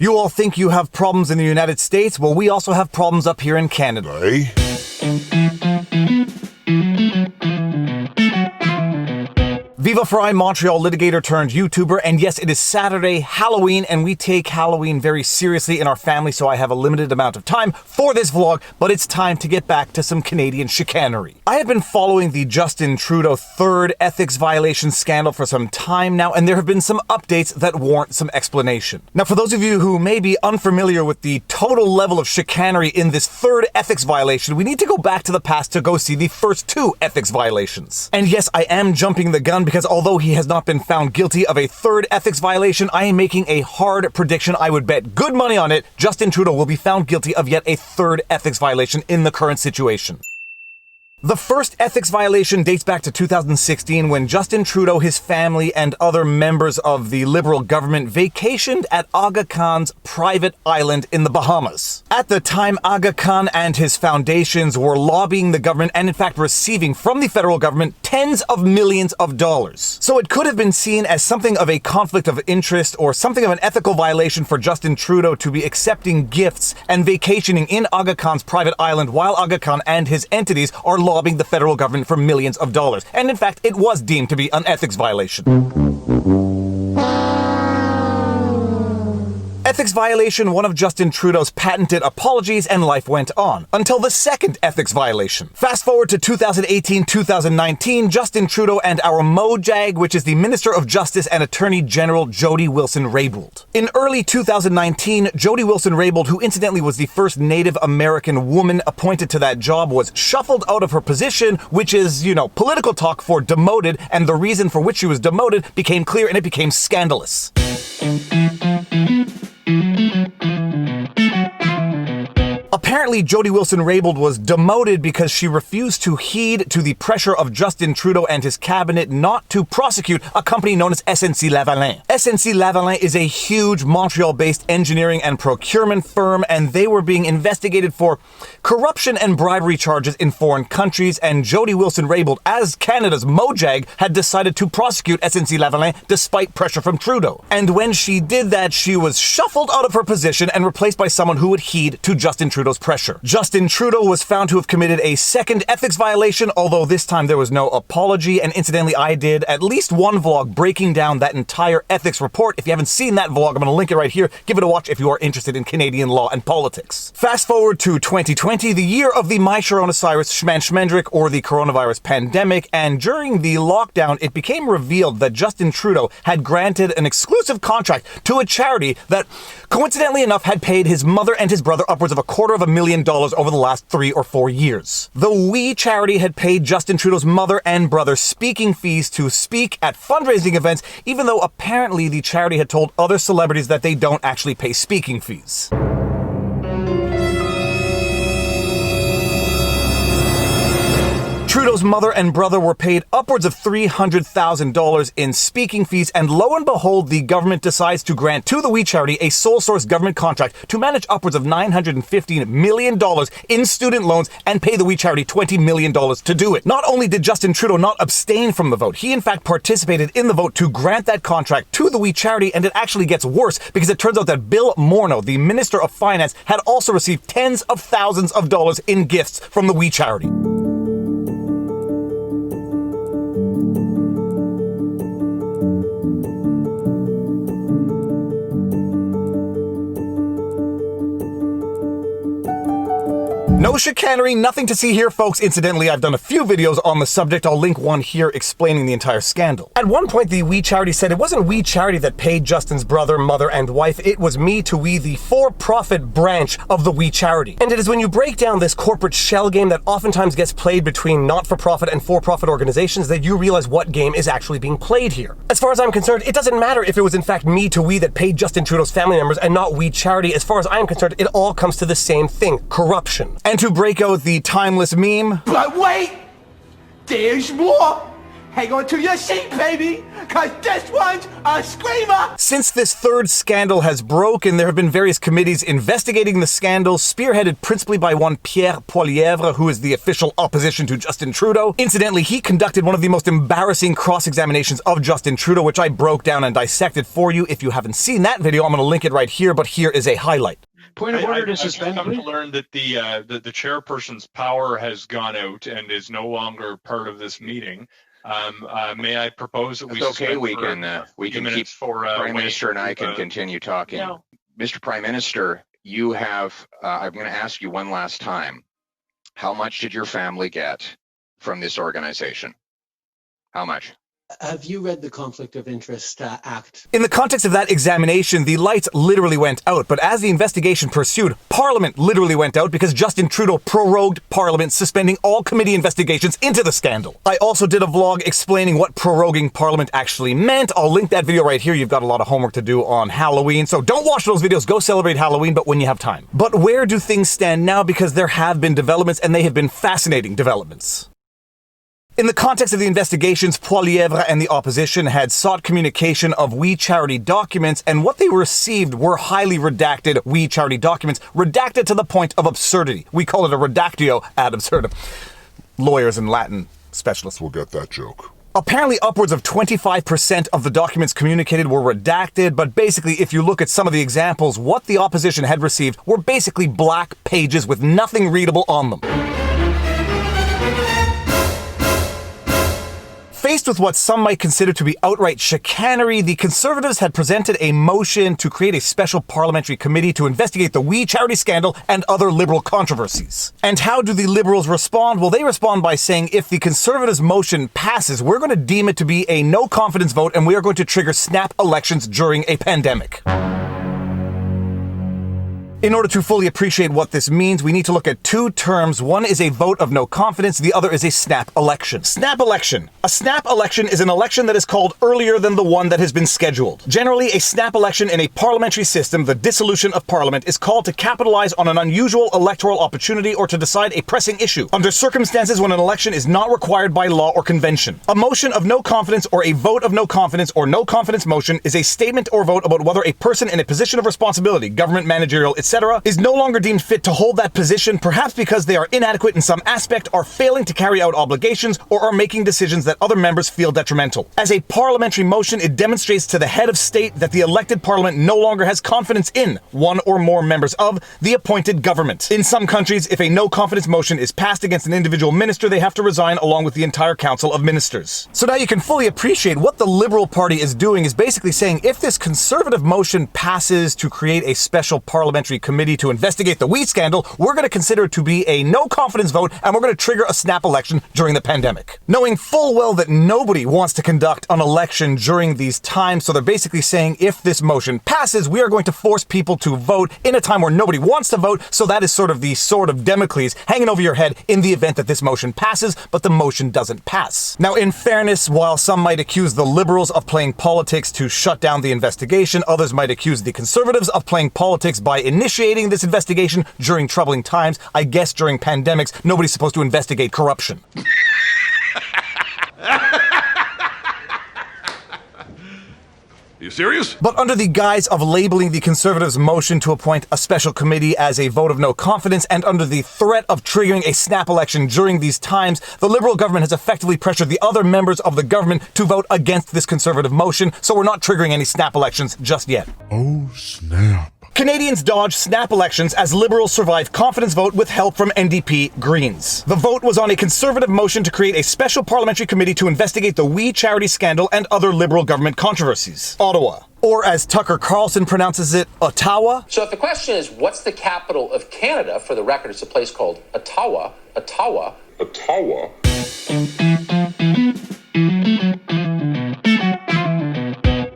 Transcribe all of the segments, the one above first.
You all think you have problems in the United States? Well, we also have problems up here in Canada. Hey. Viva Frei, Montreal litigator turned YouTuber, and yes, it is Saturday, Halloween, and we take Halloween very seriously in our family, so I have a limited amount of time for this vlog, but it's time to get back to some Canadian chicanery. I have been following the Justin Trudeau third ethics violation scandal for some time now, and there have been some updates that warrant some explanation. Now, for those of you who may be unfamiliar with the total level of chicanery in this third ethics violation, we need to go back to the past to go see the first two ethics violations. And yes, I am jumping the gun because although he has not been found guilty of a third ethics violation, I am making a hard prediction. I would bet good money on it. Justin Trudeau will be found guilty of yet a third ethics violation in the current situation. The first ethics violation dates back to 2016 when Justin Trudeau, his family, and other members of the Liberal government vacationed at Aga Khan's private island in the Bahamas. At the time, Aga Khan and his foundations were lobbying the government and in fact receiving from the federal government tens of millions of dollars. So it could have been seen as something of a conflict of interest or something of an ethical violation for Justin Trudeau to be accepting gifts and vacationing in Aga Khan's private island while Aga Khan and his entities are lobbying the federal government for millions of dollars. And in fact, it was deemed to be an ethics violation. Ethics violation, one of Justin Trudeau's patented apologies, and life went on. Until the second ethics violation. Fast forward to 2018-2019, Justin Trudeau and our Mojag, which is the Minister of Justice and Attorney General Jody Wilson-Raybould. In early 2019, Jody Wilson-Raybould, who incidentally was the first Native American woman appointed to that job, was shuffled out of her position, which is, political talk for demoted, and the reason for which she was demoted became clear and it became scandalous. Apparently, Jody Wilson-Raybould was demoted because she refused to heed to the pressure of Justin Trudeau and his cabinet not to prosecute a company known as SNC-Lavalin. SNC-Lavalin is a huge Montreal-based engineering and procurement firm, and they were being investigated for corruption and bribery charges in foreign countries, and Jody Wilson-Raybould, as Canada's Mojag, had decided to prosecute SNC-Lavalin despite pressure from Trudeau. And when she did that, she was shuffled out of her position and replaced by someone who would heed to Justin Trudeau's pressure. Justin Trudeau was found to have committed a second ethics violation, although this time there was no apology, and incidentally I did at least one vlog breaking down that entire ethics report. If you haven't seen that vlog, I'm going to link it right here. Give it a watch if you are interested in Canadian law and politics. Fast forward to 2020, the year of the My Sharon Cyrus Schmendrick or the coronavirus pandemic, and during the lockdown it became revealed that Justin Trudeau had granted an exclusive contract to a charity that, coincidentally enough, had paid his mother and his brother upwards of $250,000 over the last 3 or 4 years. The We charity had paid Justin Trudeau's mother and brother speaking fees to speak at fundraising events, even though apparently the charity had told other celebrities that they don't actually pay speaking fees. Trudeau's mother and brother were paid upwards of $300,000 in speaking fees, and lo and behold, the government decides to grant to the We charity a sole source government contract to manage upwards of $915 million in student loans and pay the We charity $20 million to do it. Not only did Justin Trudeau not abstain from the vote, he in fact participated in the vote to grant that contract to the We charity, and it actually gets worse because it turns out that Bill Morneau, the Minister of Finance, had also received tens of thousands of dollars in gifts from the We charity. No chicanery, nothing to see here, folks. Incidentally, I've done a few videos on the subject. I'll link one here explaining the entire scandal. At one point, the We charity said it wasn't We charity that paid Justin's brother, mother, and wife. It was Me to We, the for-profit branch of the We charity. And it is when you break down this corporate shell game that oftentimes gets played between not-for-profit and for-profit organizations that you realize what game is actually being played here. As far as I'm concerned, it doesn't matter if it was in fact Me to We that paid Justin Trudeau's family members and not We charity. As far as I'm concerned, it all comes to the same thing: corruption. And to break out the timeless meme, but wait, there's more. Hang on to your seat, baby. because this one's a screamer! Since this third scandal has broken, there have been various committees investigating the scandal, spearheaded principally by one Pierre Poilievre, who is the official opposition to Justin Trudeau. Incidentally, he conducted one of the most embarrassing cross-examinations of Justin Trudeau, which I broke down and dissected for you. If you haven't seen that video, I'm going to link it right here, but here is a highlight. Point of order to suspend. I've come to learn that the chairperson's power has gone out and is no longer part of this meeting. May I propose that we? It's okay. We can keep. Prime Minister and I can continue talking. Yeah. Mr. Prime Minister, you have. I'm going to ask you one last time. How much did your family get from this organization? How much? Have you read the Conflict of Interest Act? In the context of that examination, the lights literally went out, but as the investigation pursued, Parliament literally went out because Justin Trudeau prorogued Parliament, suspending all committee investigations into the scandal. I also did a vlog explaining what proroguing Parliament actually meant. I'll link that video right here. You've got a lot of homework to do on Halloween, so don't watch those videos. Go celebrate Halloween, but when you have time. But where do things stand now? Because there have been developments, and they have been fascinating developments. In the context of the investigations, Poilievre and the opposition had sought communication of We Charity documents, and what they received were highly redacted We Charity documents, redacted to the point of absurdity. We call it a reductio ad absurdum. Lawyers and Latin specialists will get that joke. Apparently, upwards of 25% of the documents communicated were redacted, but basically, if you look at some of the examples, what the opposition had received were basically black pages with nothing readable on them. Faced with what some might consider to be outright chicanery, the Conservatives had presented a motion to create a special parliamentary committee to investigate the We Charity scandal and other Liberal controversies. And how do the Liberals respond? Well, they respond by saying if the Conservatives' motion passes, we're going to deem it to be a no-confidence vote and we are going to trigger snap elections during a pandemic. In order to fully appreciate what this means, we need to look at two terms. One is a vote of no confidence, the other is a snap election. Snap election. A snap election is an election that is called earlier than the one that has been scheduled. Generally, a snap election in a parliamentary system, the dissolution of parliament, is called to capitalize on an unusual electoral opportunity or to decide a pressing issue, under circumstances when an election is not required by law or convention. A motion of no confidence or a vote of no confidence or no confidence motion is a statement or vote about whether a person in a position of responsibility, government, managerial, etc., is no longer deemed fit to hold that position, perhaps because they are inadequate in some aspect, are failing to carry out obligations, or are making decisions that other members feel detrimental. As a parliamentary motion, it demonstrates to the head of state that the elected parliament no longer has confidence in one or more members of the appointed government. In some countries, if a no-confidence motion is passed against an individual minister, they have to resign along with the entire council of ministers. So now you can fully appreciate what the Liberal Party is doing is basically saying if this Conservative motion passes to create a special parliamentary committee to investigate the We scandal, we're going to consider it to be a no-confidence vote, and we're going to trigger a snap election during the pandemic. Knowing full well that nobody wants to conduct an election during these times, so they're basically saying if this motion passes, we are going to force people to vote in a time where nobody wants to vote, so that is sort of the sword of Damocles hanging over your head in the event that this motion passes, but the motion doesn't pass. Now, in fairness, while some might accuse the Liberals of playing politics to shut down the investigation, others might accuse the Conservatives of playing politics by initiating this investigation during troubling times. I guess during pandemics, nobody's supposed to investigate corruption. Are you serious? But under the guise of labeling the Conservatives' motion to appoint a special committee as a vote of no confidence, and under the threat of triggering a snap election during these times, the Liberal government has effectively pressured the other members of the government to vote against this Conservative motion, so we're not triggering any snap elections just yet. Oh, snap. Canadians dodge snap elections as Liberals survive confidence vote with help from NDP Greens. The vote was on a Conservative motion to create a special parliamentary committee to investigate the We Charity scandal and other Liberal government controversies. Ottawa. Or as Tucker Carlson pronounces it, Ottawa. So if the question is, what's the capital of Canada? For the record, it's a place called Ottawa. Ottawa.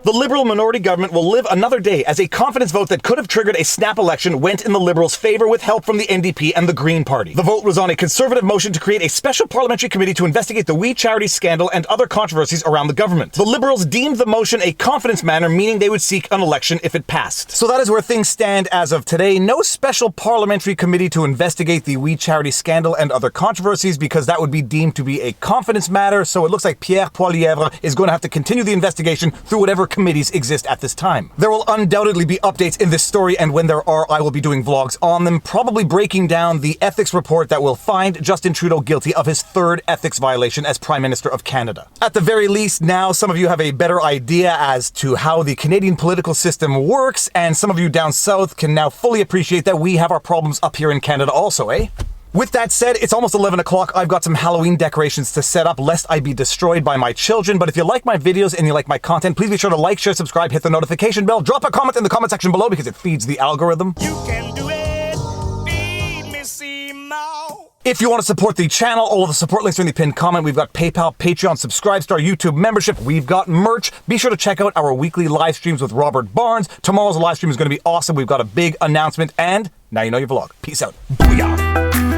The Liberal minority government will live another day as a confidence vote that could have triggered a snap election went in the Liberals' favor with help from the NDP and the Green Party. The vote was on a Conservative motion to create a special parliamentary committee to investigate the We Charity scandal and other controversies around the government. The Liberals deemed the motion a confidence matter, meaning they would seek an election if it passed. So that is where things stand as of today. No special parliamentary committee to investigate the We Charity scandal and other controversies because that would be deemed to be a confidence matter. So it looks like Pierre Poilievre is going to have to continue the investigation through whatever committees exist at this time. There will undoubtedly be updates in this story, and when there are, I will be doing vlogs on them, probably breaking down the ethics report that will find Justin Trudeau guilty of his third ethics violation as Prime Minister of Canada. At the very least, now some of you have a better idea as to how the Canadian political system works, and some of you down south can now fully appreciate that we have our problems up here in Canada also, eh? With that said, it's almost 11 o'clock. I've got some Halloween decorations to set up lest I be destroyed by my children. But if you like my videos and you like my content, please be sure to like, share, subscribe, hit the notification bell, drop a comment in the comment section below because it feeds the algorithm. You can do it. Feed me, Simo. If you want to support the channel, all of the support links are in the pinned comment. We've got PayPal, Patreon, subscribe to our YouTube membership. We've got merch. Be sure to check out our weekly live streams with Robert Barnes. Tomorrow's live stream is going to be awesome. We've got a big announcement, and now you know your vlog. Peace out. Booyah.